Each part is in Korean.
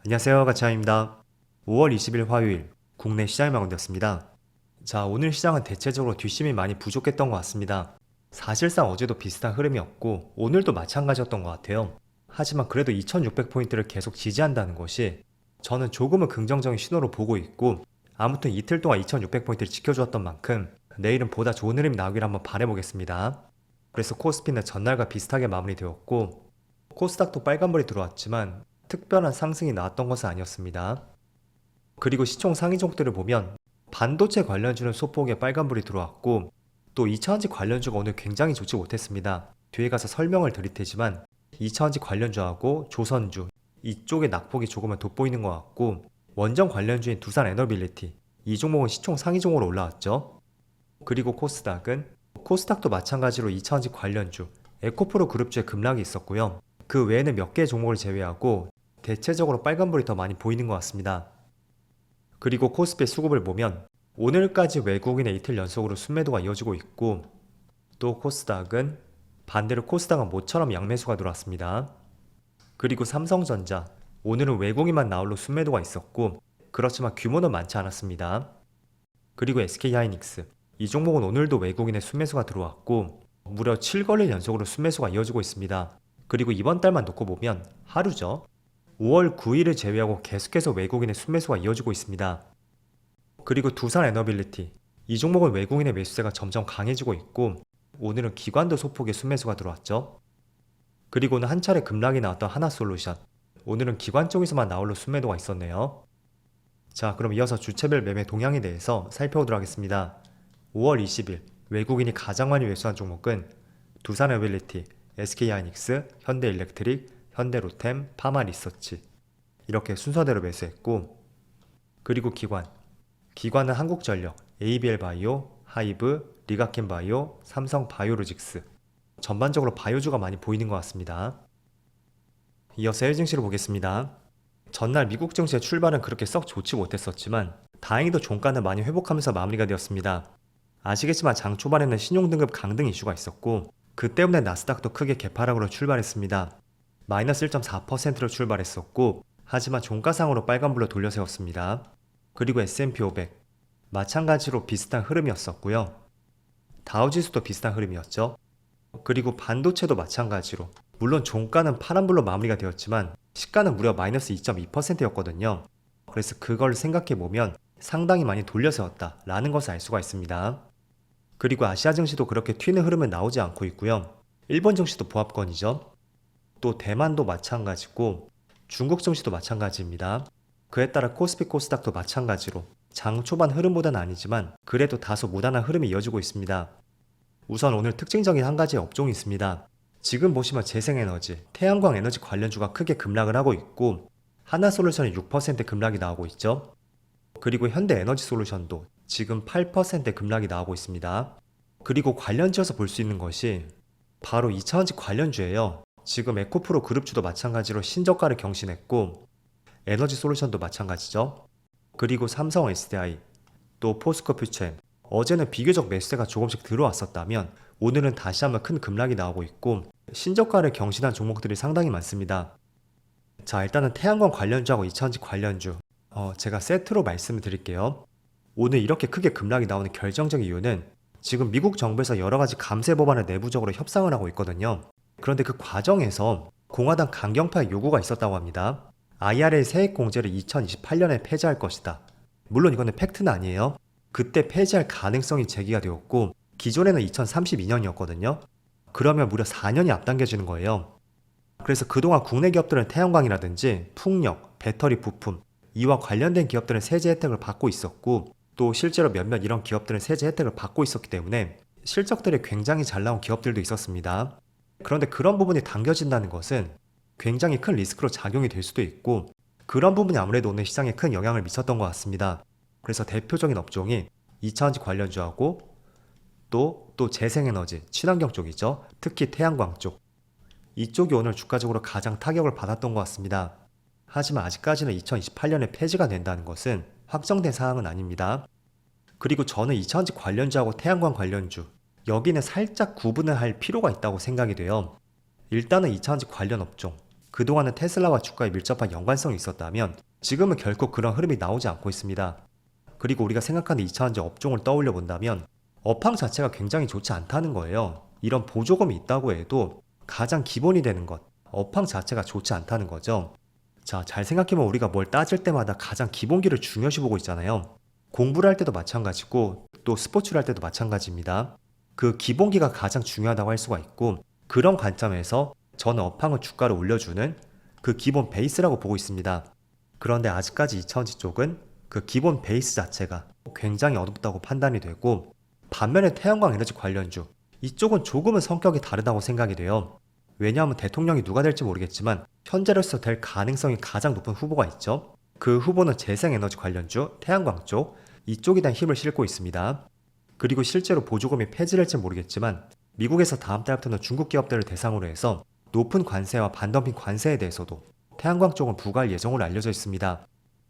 안녕하세요, 가차입니다. 5월 20일 화요일 국내 시장이 마감되었습니다. 자, 오늘 시장은 대체적으로 뒷심이 많이 부족했던 것 같습니다. 사실상 어제도 비슷한 흐름이었고 오늘도 마찬가지였던 것 같아요. 하지만 그래도 2600포인트를 계속 지지한다는 것이 저는 조금은 긍정적인 신호로 보고 있고, 아무튼 이틀 동안 2600포인트를 지켜주었던 만큼 내일은 보다 좋은 흐름이 나오길 한번 바라보겠습니다. 그래서 코스피는 전날과 비슷하게 마무리되었고, 코스닥도 빨간불이 들어왔지만 특별한 상승이 나왔던 것은 아니었습니다. 그리고 시총 상위 종목들을 보면 반도체 관련주는 소폭의 빨간불이 들어왔고, 또 2차전지 관련주가 오늘 굉장히 좋지 못했습니다. 뒤에 가서 설명을 드릴 테지만 2차전지 관련주하고 조선주 이쪽의 낙폭이 조금은 돋보이는 것 같고, 원전 관련주인 두산에너빌리티 이 종목은 시총 상위 종목으로 올라왔죠. 그리고 코스닥도 마찬가지로 2차전지 관련주 에코프로 그룹주의 급락이 있었고요. 그 외에는 몇 개의 종목을 제외하고 대체적으로 빨간불이 더 많이 보이는 것 같습니다. 그리고 코스피 수급을 보면 오늘까지 외국인의 이틀 연속으로 순매도가 이어지고 있고, 또 반대로 코스닥은 모처럼 양매수가 들어왔습니다. 그리고 삼성전자 오늘은 외국인만 나홀로 순매도가 있었고, 그렇지만 규모는 많지 않았습니다. 그리고 SK하이닉스 이 종목은 오늘도 외국인의 순매수가 들어왔고 무려 7거래일 연속으로 순매수가 이어지고 있습니다. 그리고 이번 달만 놓고 보면 하루죠. 5월 9일을 제외하고 계속해서 외국인의 순매수가 이어지고 있습니다. 그리고 두산에너빌리티 이 종목은 외국인의 매수세가 점점 강해지고 있고, 오늘은 기관도 소폭의 순매수가 들어왔죠. 그리고는 한 차례 급락이 나왔던 하나솔루션 오늘은 기관 쪽에서만 나홀로 순매도가 있었네요. 자, 그럼 이어서 주체별 매매 동향에 대해서 살펴보도록 하겠습니다. 5월 20일 외국인이 가장 많이 매수한 종목은 두산에너빌리티, SK하이닉스, 현대일렉트릭, 현대로템, 파마리서치 이렇게 순서대로 매수했고, 그리고 기관은 한국전력, ABL바이오, 하이브, 리가켄바이오, 삼성바이오로직스 전반적으로 바이오주가 많이 보이는 것 같습니다. 이어서 해외 증시를 보겠습니다. 전날 미국 증시의 출발은 그렇게 썩 좋지 못했었지만 다행히도 종가는 많이 회복하면서 마무리가 되었습니다. 아시겠지만 장 초반에는 신용등급 강등 이슈가 있었고, 그 때문에 나스닥도 크게 개파락으로 출발했습니다. 마이너스 1.4%로 출발했었고, 하지만 종가상으로 빨간불로 돌려 세웠습니다. 그리고 S&P 500 마찬가지로 비슷한 흐름이었었고요. 다우지수도 비슷한 흐름이었죠. 그리고 반도체도 마찬가지로, 물론 종가는 파란불로 마무리가 되었지만 시가는 무려 마이너스 2.2%였거든요. 그래서 그걸 생각해보면 상당히 많이 돌려 세웠다 라는 것을 알 수가 있습니다. 그리고 아시아 증시도 그렇게 튀는 흐름은 나오지 않고 있고요. 일본 증시도 보합권이죠. 또 대만도 마찬가지고 중국 증시도 마찬가지입니다. 그에 따라 코스피 코스닥도 마찬가지로 장 초반 흐름보다는 아니지만 그래도 다소 무난한 흐름이 이어지고 있습니다. 우선 오늘 특징적인 한 가지 업종이 있습니다. 지금 보시면 재생에너지, 태양광 에너지 관련주가 크게 급락을 하고 있고, 하나솔루션이 6% 급락이 나오고 있죠. 그리고 현대에너지솔루션도 지금 8% 급락이 나오고 있습니다. 그리고 관련주에서 볼 수 있는 것이 바로 2차전지 관련주예요. 지금 에코프로 그룹주도 마찬가지로 신저가를 경신했고, 에너지솔루션도 마찬가지죠. 그리고 삼성 SDI, 또 포스코 퓨처엠 어제는 비교적 매수세가 조금씩 들어왔었다면 오늘은 다시 한번 큰 급락이 나오고 있고, 신저가를 경신한 종목들이 상당히 많습니다. 자, 일단은 태양광 관련주하고 2차전지 관련주 제가 세트로 말씀을 드릴게요. 오늘 이렇게 크게 급락이 나오는 결정적인 이유는 지금 미국 정부에서 여러가지 감세 법안을 내부적으로 협상을 하고 있거든요. 그런데 그 과정에서 공화당 강경파의 요구가 있었다고 합니다. IRA 세액 공제를 2028년에 폐지할 것이다. 물론 이거는 팩트는 아니에요. 그때 폐지할 가능성이 제기가 되었고, 기존에는 2032년이었거든요. 그러면 무려 4년이 앞당겨지는 거예요. 그래서 그동안 국내 기업들은 태양광이라든지 풍력, 배터리 부품 이와 관련된 기업들은 세제 혜택을 받고 있었고, 또 실제로 몇몇 이런 기업들은 세제 혜택을 받고 있었기 때문에 실적들이 굉장히 잘 나온 기업들도 있었습니다. 그런데 그런 부분이 당겨진다는 것은 굉장히 큰 리스크로 작용이 될 수도 있고, 그런 부분이 아무래도 오늘 시장에 큰 영향을 미쳤던 것 같습니다. 그래서 대표적인 업종이 2차전지 관련주하고 또 재생에너지, 친환경 쪽이죠. 특히 태양광 쪽. 이쪽이 오늘 주가적으로 가장 타격을 받았던 것 같습니다. 하지만 아직까지는 2028년에 폐지가 된다는 것은 확정된 사항은 아닙니다. 그리고 저는 2차전지 관련주하고 태양광 관련주 여기는 살짝 구분을 할 필요가 있다고 생각이 돼요. 일단은 2차전지 관련 업종 그동안은 테슬라와 주가에 밀접한 연관성이 있었다면 지금은 결코 그런 흐름이 나오지 않고 있습니다. 그리고 우리가 생각하는 2차원지 업종을 떠올려 본다면 업황 자체가 굉장히 좋지 않다는 거예요. 이런 보조금이 있다고 해도 가장 기본이 되는 것, 업황 자체가 좋지 않다는 거죠. 자, 잘 생각해보면 우리가 뭘 따질 때마다 가장 기본기를 중요시 보고 있잖아요. 공부를 할 때도 마찬가지고 또 스포츠를 할 때도 마찬가지입니다. 그 기본기가 가장 중요하다고 할 수가 있고, 그런 관점에서 저는 업황을 주가를 올려주는 그 기본 베이스라고 보고 있습니다. 그런데 아직까지 2차원지 쪽은 그 기본 베이스 자체가 굉장히 어둡다고 판단이 되고, 반면에 태양광 에너지 관련주 이쪽은 조금은 성격이 다르다고 생각이 돼요. 왜냐하면 대통령이 누가 될지 모르겠지만 현재로서 될 가능성이 가장 높은 후보가 있죠. 그 후보는 재생에너지 관련주, 태양광 쪽, 이쪽에 대한 힘을 싣고 있습니다. 그리고 실제로 보조금이 폐지될지 모르겠지만 미국에서 다음 달부터는 중국 기업들을 대상으로 해서 높은 관세와 반덤핑 관세에 대해서도 태양광 쪽은 부과할 예정으로 알려져 있습니다.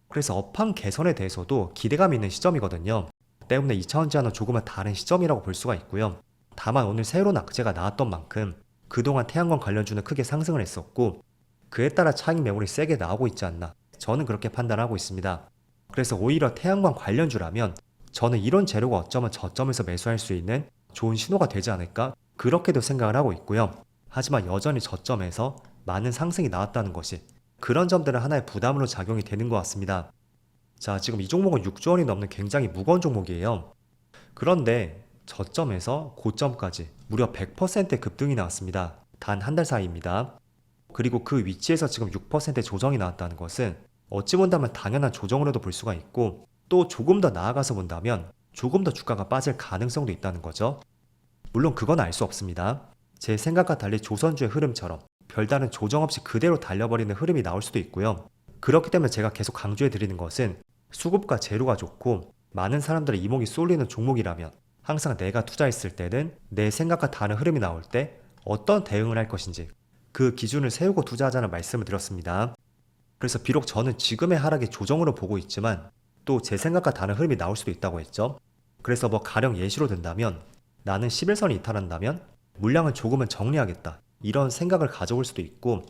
그래서 업황 개선에 대해서도 기대감이 있는 시점이거든요. 때문에 2차원지와는 조금은 다른 시점이라고 볼 수가 있고요. 다만 오늘 새로운 악재가 나왔던 만큼 그동안 태양광 관련주는 크게 상승을 했었고, 그에 따라 차익 매물이 세게 나오고 있지 않나, 저는 그렇게 판단하고 있습니다. 그래서 오히려 태양광 관련주라면 저는 이런 재료가 어쩌면 저점에서 매수할 수 있는 좋은 신호가 되지 않을까, 그렇게도 생각을 하고 있고요. 하지만 여전히 저점에서 많은 상승이 나왔다는 것이 그런 점들은 하나의 부담으로 작용이 되는 것 같습니다. 자, 지금 이 종목은 6조 원이 넘는 굉장히 무거운 종목이에요. 그런데 저점에서 고점까지 무려 100%의 급등이 나왔습니다. 단 한 달 사이입니다. 그리고 그 위치에서 지금 6%의 조정이 나왔다는 것은 어찌 본다면 당연한 조정으로도 볼 수가 있고, 또 조금 더 나아가서 본다면 조금 더 주가가 빠질 가능성도 있다는 거죠. 물론 그건 알 수 없습니다. 제 생각과 달리 조선주의 흐름처럼 별다른 조정 없이 그대로 달려버리는 흐름이 나올 수도 있고요. 그렇기 때문에 제가 계속 강조해 드리는 것은 수급과 재료가 좋고 많은 사람들의 이목이 쏠리는 종목이라면 항상 내가 투자했을 때는 내 생각과 다른 흐름이 나올 때 어떤 대응을 할 것인지 그 기준을 세우고 투자하자는 말씀을 드렸습니다. 그래서 비록 저는 지금의 하락이 조정으로 보고 있지만 또 제 생각과 다른 흐름이 나올 수도 있다고 했죠. 그래서 뭐 가령 예시로 든다면 나는 11선이 이탈한다면 물량을 조금은 정리하겠다, 이런 생각을 가져올 수도 있고,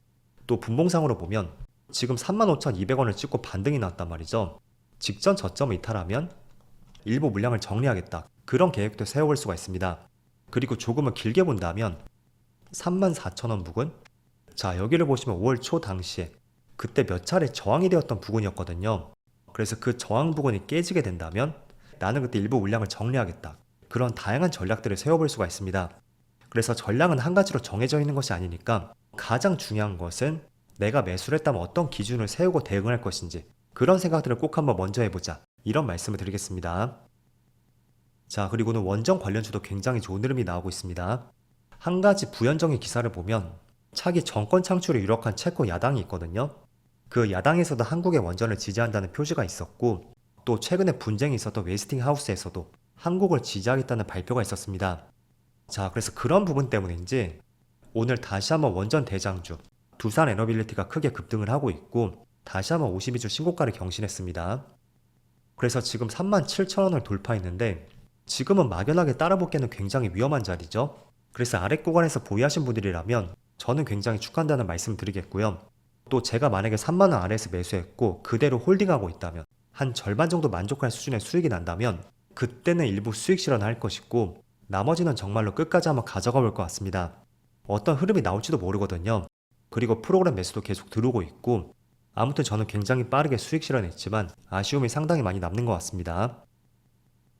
또 분봉상으로 보면 지금 35,200원을 찍고 반등이 나왔단 말이죠. 직전 저점을 이탈하면 일부 물량을 정리하겠다, 그런 계획도 세워볼 수가 있습니다. 그리고 조금은 길게 본다면 34,000원 부근, 자 여기를 보시면 5월 초 당시에 그때 몇 차례 저항이 되었던 부근이었거든요. 그래서 그 저항 부근이 깨지게 된다면 나는 그때 일부 물량을 정리하겠다, 그런 다양한 전략들을 세워볼 수가 있습니다. 그래서 전략은 한 가지로 정해져 있는 것이 아니니까 가장 중요한 것은 내가 매수를 했다면 어떤 기준을 세우고 대응할 것인지, 그런 생각들을 꼭 한번 먼저 해보자, 이런 말씀을 드리겠습니다. 자, 그리고는 원전 관련주도 굉장히 좋은 흐름이 나오고 있습니다. 한 가지 부연정의 기사를 보면 차기 정권 창출에 유력한 체코 야당이 있거든요. 그 야당에서도 한국의 원전을 지지한다는 표시가 있었고, 또 최근에 분쟁이 있었던 웨스팅하우스에서도 한국을 지지하겠다는 발표가 있었습니다. 자, 그래서 그런 부분 때문인지 오늘 다시 한번 원전 대장주 두산 에너빌리티가 크게 급등을 하고 있고, 다시 한번 52주 신고가를 경신했습니다. 그래서 지금 37,000원을 돌파했는데 지금은 막연하게 따라붙기에는 굉장히 위험한 자리죠. 그래서 아래 구간에서 보유하신 분들이라면 저는 굉장히 축하한다는 말씀 드리겠고요. 또 제가 만약에 3만원 아래에서 매수했고 그대로 홀딩하고 있다면 한 절반 정도 만족할 수준의 수익이 난다면 그때는 일부 수익 실현할 것이고, 나머지는 정말로 끝까지 한번 가져가 볼 것 같습니다. 어떤 흐름이 나올지도 모르거든요. 그리고 프로그램 매수도 계속 들어오고 있고, 아무튼 저는 굉장히 빠르게 수익 실현했지만 아쉬움이 상당히 많이 남는 것 같습니다.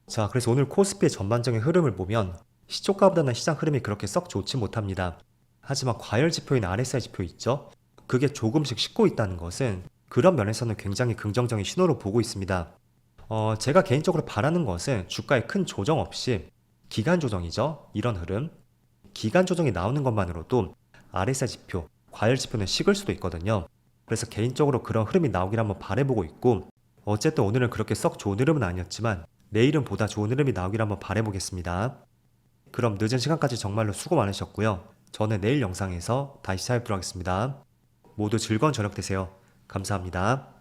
자, 그래서 오늘 코스피의 전반적인 흐름을 보면 시초가보다는 시장 흐름이 그렇게 썩 좋지 못합니다. 하지만 과열 지표인 RSI 지표 있죠? 그게 조금씩 싣고 있다는 것은 그런 면에서는 굉장히 긍정적인 신호로 보고 있습니다. 제가 개인적으로 바라는 것은 주가에 큰 조정 없이 기간 조정이죠. 이런 흐름. 기간 조정이 나오는 것만으로도 RSI 지표, 과열 지표는 식을 수도 있거든요. 그래서 개인적으로 그런 흐름이 나오길 한번 바라보고 있고, 어쨌든 오늘은 그렇게 썩 좋은 흐름은 아니었지만 내일은 보다 좋은 흐름이 나오길 한번 바라보겠습니다. 그럼 늦은 시간까지 정말로 수고 많으셨고요. 저는 내일 영상에서 다시 찾아뵙도록 하겠습니다. 모두 즐거운 저녁 되세요. 감사합니다.